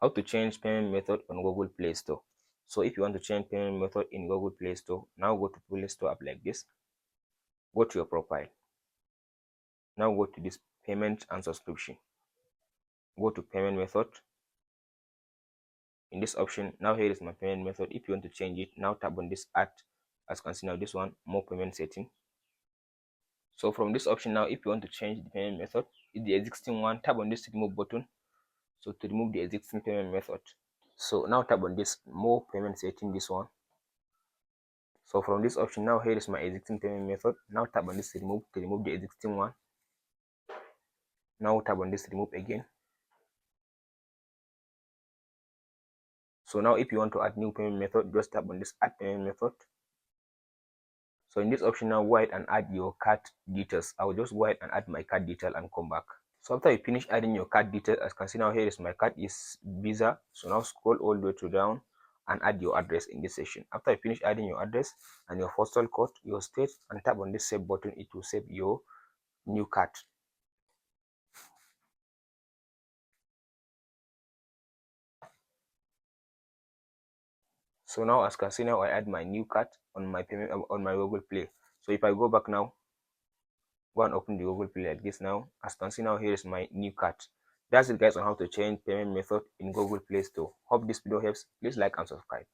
How to change payment method on Google Play Store. So if you want to change payment method in Google Play Store, now go to Play Store app like this. Go to your profile. Now go to this payment and subscription. Go to payment method. In this option, now here is my payment method. If you want to change it, now tap on this add. As you can see now, this one, more payment setting. So from this option now, if you want to change the payment method, if the existing one, tap on this remove button. So to remove the existing payment method. So now tap on this more payment setting, this one. So from this option now, here is my existing payment method. Now tap on this remove to remove the existing one. Now tap on this remove again. So now if you want to add new payment method, just tap on this add payment method. So in this option now, go ahead and add your card details. I will just go ahead and add my card detail and come back. So after you finish adding your card details, as you can see now, here is my card is Visa. So now scroll all the way to down and add your address in this section. After you finish adding your address and your postal code, your state, and tap on this save button, it will save your new card. So now as you can see now, I add my new card on my payment on my Google Play. So if I go back now, go and open the Google Play like this now. As you can see now, here is my new card. That's it guys on how to change payment method in Google Play Store. Hope this video helps. Please like and subscribe.